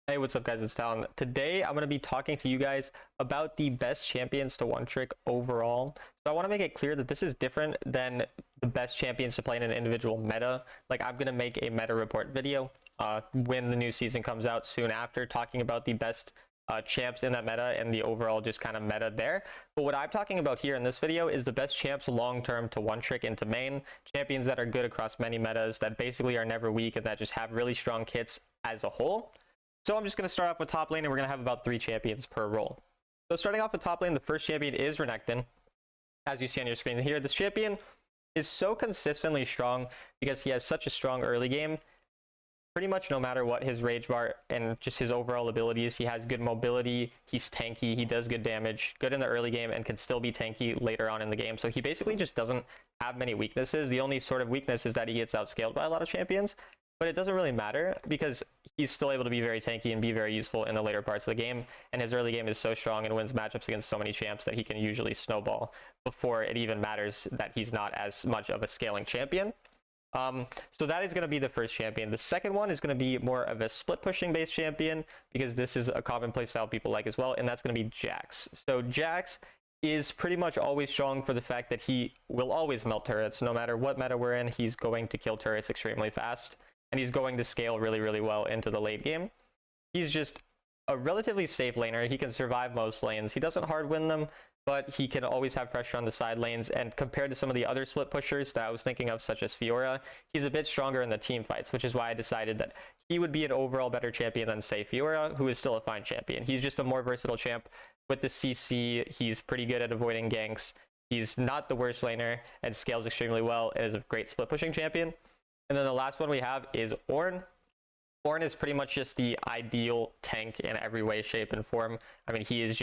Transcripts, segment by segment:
Hey, what's up guys, it's Talon. Today I'm going to be talking to you guys about the best champions to one trick overall. So I want to make it clear that this is different than the best champions to play in an individual meta. Like, I'm going to make a meta report video when the new season comes out soon after, talking about the best champs in that meta and the overall just kind of meta there. But what I'm talking about here in this video is the best champs long term to one trick into main, champions that are good across many metas, that basically are never weak, and that just have really strong kits as a whole. So I'm just going to start off with top lane, and we're going to have about 3 champions per role. So starting off with top lane, the first champion is Renekton. As you see on your screen here, this champion is so consistently strong because he has such a strong early game. Pretty much no matter what his rage bar and just his overall abilities, he has good mobility, he's tanky, he does good damage, good in the early game, and can still be tanky later on in the game. So he basically just doesn't have many weaknesses. The only sort of weakness is that he gets outscaled by a lot of champions. But it doesn't really matter because he's still able to be very tanky and be very useful in the later parts of the game. And his early game is so strong and wins matchups against so many champs that he can usually snowball before it even matters that he's not as much of a scaling champion. So that is going to be the first champion. The second one is going to be more of a split pushing based champion because this is a common playstyle people like as well. And that's going to be Jax. So Jax is pretty much always strong for the fact that he will always melt turrets. No matter what meta we're in, he's going to kill turrets extremely fast. And he's going to scale really, really well into the late game. He's just a relatively safe laner. He can survive most lanes. He doesn't hard win them, but he can always have pressure on the side lanes. And compared to some of the other split pushers that I was thinking of, such as Fiora, he's a bit stronger in the team fights, which is why I decided that he would be an overall better champion than, say, Fiora, who is still a fine champion. He's just a more versatile champ with the CC. He's pretty good at avoiding ganks. He's not the worst laner and scales extremely well and is a great split pushing champion. And then the last one we have is Ornn. Ornn is pretty much just the ideal tank in every way, shape, and form. I mean, he's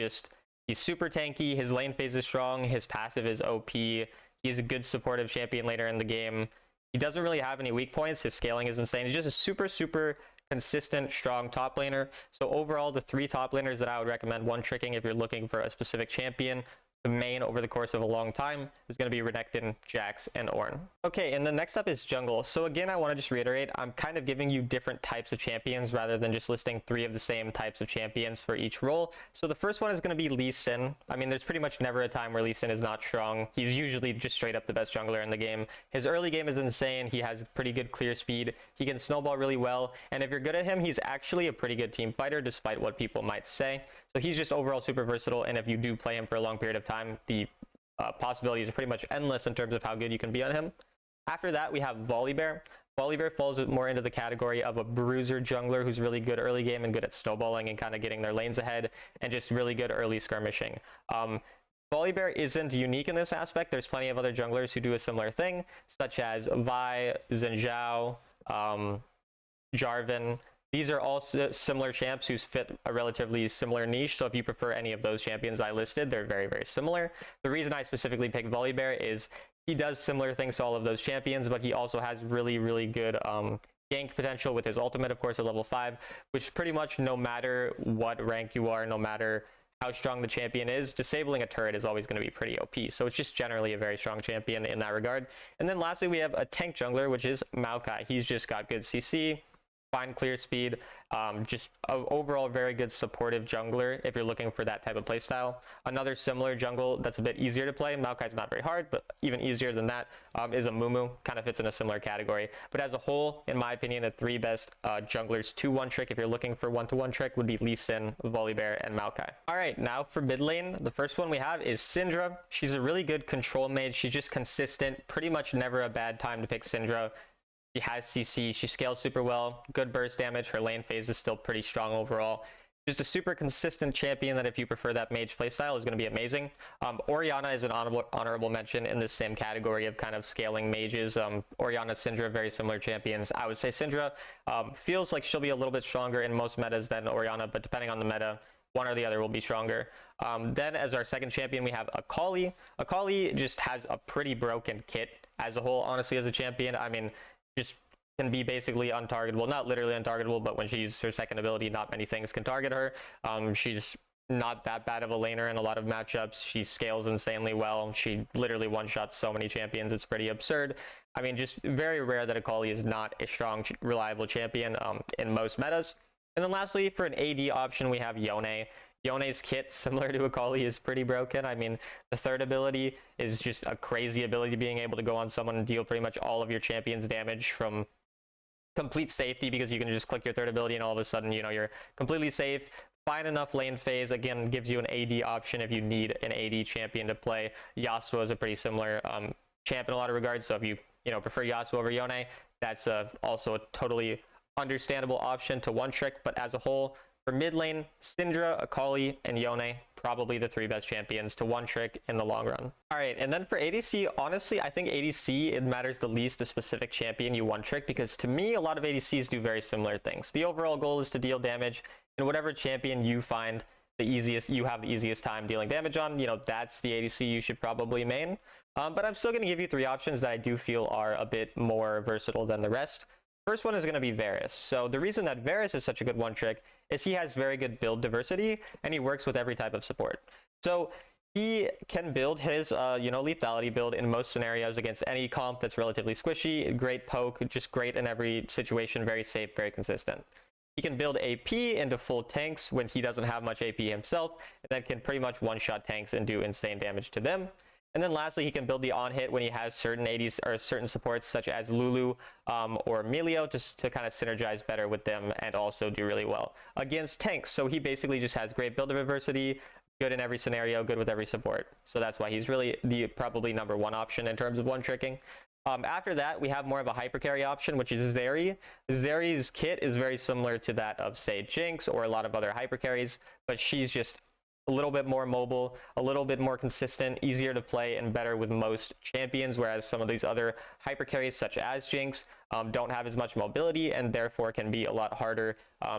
super tanky. His lane phase is strong. His passive is OP. He's a good supportive champion later in the game. He doesn't really have any weak points. His scaling is insane. He's just a super, super consistent, strong top laner. So overall, the 3 top laners that I would recommend one tricking if you're looking for a specific champion, the main over the course of a long time, is going to be Renekton, Jax, and Ornn. Okay, and the next up is jungle. So again, I want to just reiterate, I'm kind of giving you different types of champions rather than just listing 3 of the same types of champions for each role. So the first one is going to be Lee Sin. I mean, there's pretty much never a time where Lee Sin is not strong. He's usually just straight up the best jungler in the game. His early game is insane. He has pretty good clear speed. He can snowball really well. And if you're good at him, he's actually a pretty good team fighter, despite what people might say. So he's just overall super versatile. And if you do play him for a long period of time, the possibilities are pretty much endless in terms of how good you can be on him. After that, we have Volibear. Volibear falls more into the category of a bruiser jungler who's really good early game and good at snowballing and kind of getting their lanes ahead and just really good early skirmishing. Volibear isn't unique in this aspect. There's plenty of other junglers who do a similar thing, such as Vi, Xin Zhao, Jarvan. These are all similar champs who fit a relatively similar niche, so if you prefer any of those champions I listed, they're very, very similar. The reason I specifically picked Volibear is he does similar things to all of those champions, but he also has really, really good gank potential with his ultimate, of course, at level 5, which pretty much no matter what rank you are, no matter how strong the champion is, disabling a turret is always going to be pretty OP. So it's just generally a very strong champion in that regard. And then lastly, we have a tank jungler, which is Maokai. He's just got good CC, fine clear speed, just overall very good supportive jungler if you're looking for that type of playstyle. Another similar jungle that's a bit easier to play, Maokai's not very hard, but even easier than that, is Amumu. Kind of fits in a similar category. But as a whole, in my opinion, the 3 best junglers to one trick if you're looking for one-to-one trick would be Lee Sin, Volibear, and Maokai. Alright, now for mid lane, the first one we have is Syndra. She's a really good control mage. She's just consistent, pretty much never a bad time to pick Syndra. She has CC, she scales super well, good burst damage, her lane phase is still pretty strong overall. Just a super consistent champion that if you prefer that mage playstyle is going to be amazing. Orianna is an honorable mention in this same category of kind of scaling mages. Orianna, Syndra, very similar champions. I would say Syndra feels like she'll be a little bit stronger in most metas than Orianna, but depending on the meta, one or the other will be stronger. Then as our second champion, we have Akali. Akali just has a pretty broken kit as a whole, honestly, as a champion. I mean, just can be basically untargetable, not literally untargetable, but when she uses her second ability, not many things can target her. She's not that bad of a laner in a lot of matchups. She scales insanely well. She literally one-shots so many champions, it's pretty absurd. I mean, just very rare that Akali is not a strong, reliable champion in most metas. And then lastly, for an AD option, we have Yone. Yone's kit, similar to Akali, is pretty broken. I mean, the third ability is just a crazy ability, being able to go on someone and deal pretty much all of your champion's damage from complete safety, because you can just click your third ability and all of a sudden, you know, you're completely safe. Fine enough lane phase, again, gives you an AD option if you need an AD champion to play. Yasuo is a pretty similar champ in a lot of regards, so if you prefer Yasuo over Yone, that's also a totally understandable option to one trick. But as a whole, for mid lane, Syndra, Akali, and Yone, probably the 3 best champions to one trick in the long run. All right, and then for ADC, honestly, I think ADC, it matters the least the specific champion you one trick, because to me, a lot of ADCs do very similar things. The overall goal is to deal damage, and whatever champion you find you have the easiest time dealing damage on, that's the ADC you should probably main. But I'm still going to give you 3 options that I do feel are a bit more versatile than the rest. First one is going to be Varus. So the reason that Varus is such a good one trick is he has very good build diversity, and he works with every type of support. So he can build his lethality build in most scenarios against any comp that's relatively squishy. Great poke, just great in every situation, very safe, very consistent. He can build AP into full tanks when he doesn't have much AP himself, and that can pretty much one-shot tanks and do insane damage to them. And then lastly, he can build the on-hit when he has certain ADs or certain supports such as Lulu or Emilio, just to kind of synergize better with them and also do really well against tanks. So he basically just has great build diversity, good in every scenario, good with every support. So that's why he's really the probably number 1 option in terms of one tricking. After that, we have more of a hyper carry option, which is Zeri. Zeri's kit is very similar to that of, say, Jinx or a lot of other hyper carries, but she's just a little bit more mobile, a little bit more consistent, easier to play, and better with most champions, whereas some of these other hyper carries, such as Jinx, don't have as much mobility and therefore can be a lot harder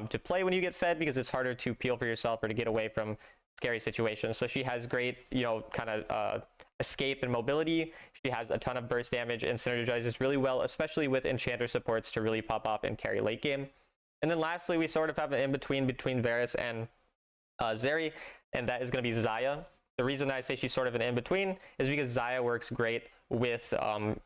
to play when you get fed, because it's harder to peel for yourself or to get away from scary situations. So she has great, kind of escape and mobility. She has a ton of burst damage and synergizes really well, especially with enchanter supports to really pop off and carry late game. And then lastly, we sort of have an in-between between Varus and Zeri, and that is going to be Xayah. The reason that I say she's sort of an in-between is because Xayah works great with,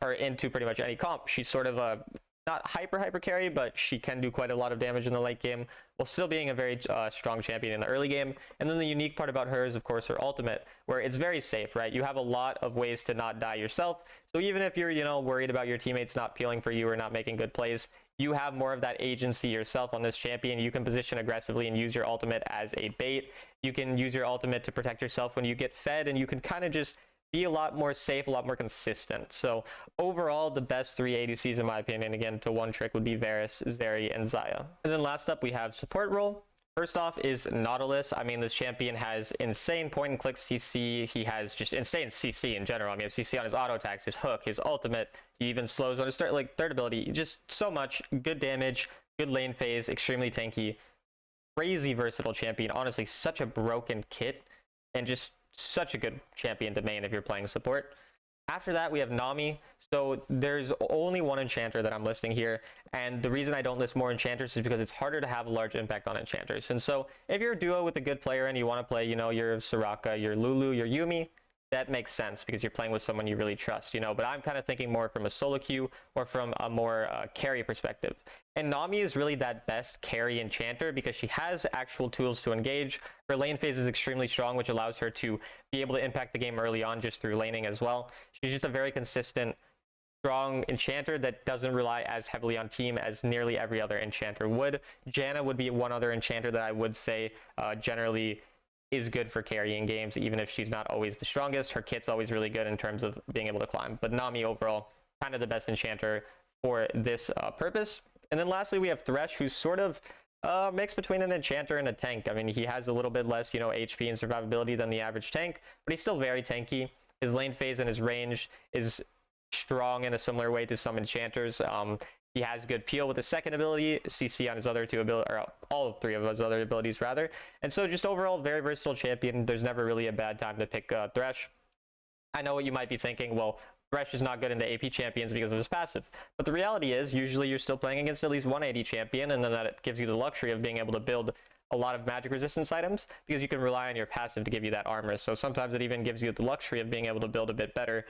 or into pretty much any comp. She's sort of a, not hyper carry, but she can do quite a lot of damage in the late game, while still being a very strong champion in the early game. And then the unique part about her is, of course, her ultimate, where it's very safe, right? You have a lot of ways to not die yourself. So even if you're, worried about your teammates not peeling for you or not making good plays, you have more of that agency yourself on this champion. You can position aggressively and use your ultimate as a bait. You can use your ultimate to protect yourself when you get fed, and you can kind of just be a lot more safe, a lot more consistent. So overall, the best 3 ADCs, in my opinion, again, to one trick, would be Varus, Zeri, and Xayah. And then last up, we have support role. First off is Nautilus. I mean, this champion has insane point and click CC. He has just insane CC in general. I mean, CC on his auto attacks, his hook, his ultimate. He even slows on his third ability. Just so much good damage, good lane phase, extremely tanky, crazy versatile champion. Honestly, such a broken kit, and just such a good champion to main if you're playing support. After that, we have Nami. So there's only one enchanter that I'm listing here, and the reason I don't list more enchanters is because it's harder to have a large impact on enchanters. And so if you're a duo with a good player and you want to play, your Soraka, your Lulu, your Yuumi, that makes sense because you're playing with someone you really trust, but I'm kind of thinking more from a solo queue or from a more carry perspective. And Nami is really that best carry enchanter because she has actual tools to engage. Her lane phase is extremely strong, which allows her to be able to impact the game early on just through laning as well. She's just a very consistent, strong enchanter that doesn't rely as heavily on team as nearly every other enchanter would. Janna would be one other enchanter that I would say generally is good for carrying games, even if she's not always the strongest. Her kit's always really good in terms of being able to climb. But Nami overall, kind of the best enchanter for this purpose. And then lastly, we have Thresh, who's sort of mix between an enchanter and a tank. I mean, he has a little bit less, HP and survivability than the average tank, but he's still very tanky. His lane phase and his range is strong in a similar way to some enchanters. He has good peel with his second ability, CC on his other 2 abilities, or all 3 of his other abilities rather. And so just overall, very versatile champion. There's never really a bad time to pick Thresh. I know what you might be thinking, well, Thresh is not good into AP champions because of his passive. But the reality is, usually you're still playing against at least one AD champion, and then that gives you the luxury of being able to build a lot of magic resistance items because you can rely on your passive to give you that armor. So sometimes it even gives you the luxury of being able to build a bit better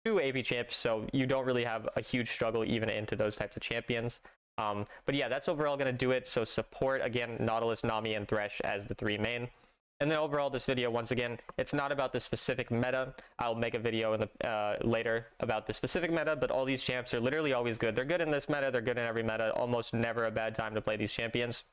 2 AP champs, so you don't really have a huge struggle even into those types of champions. But yeah, that's overall going to do it. So support, again, Nautilus, Nami, and Thresh as the 3 main. And then overall, this video, once again, it's not about the specific meta. I'll make a video in the later about the specific meta, but all these champs are literally always good. They're good in this meta. They're good in every meta. Almost never a bad time to play these champions.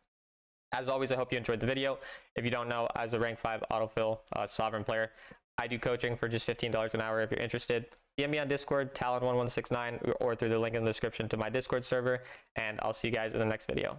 As always, I hope you enjoyed the video. If you don't know, as a rank 5 autofill Sovereign player, I do coaching for just $15 an hour if you're interested. DM me on Discord, Talon1169, or through the link in the description to my Discord server, and I'll see you guys in the next video.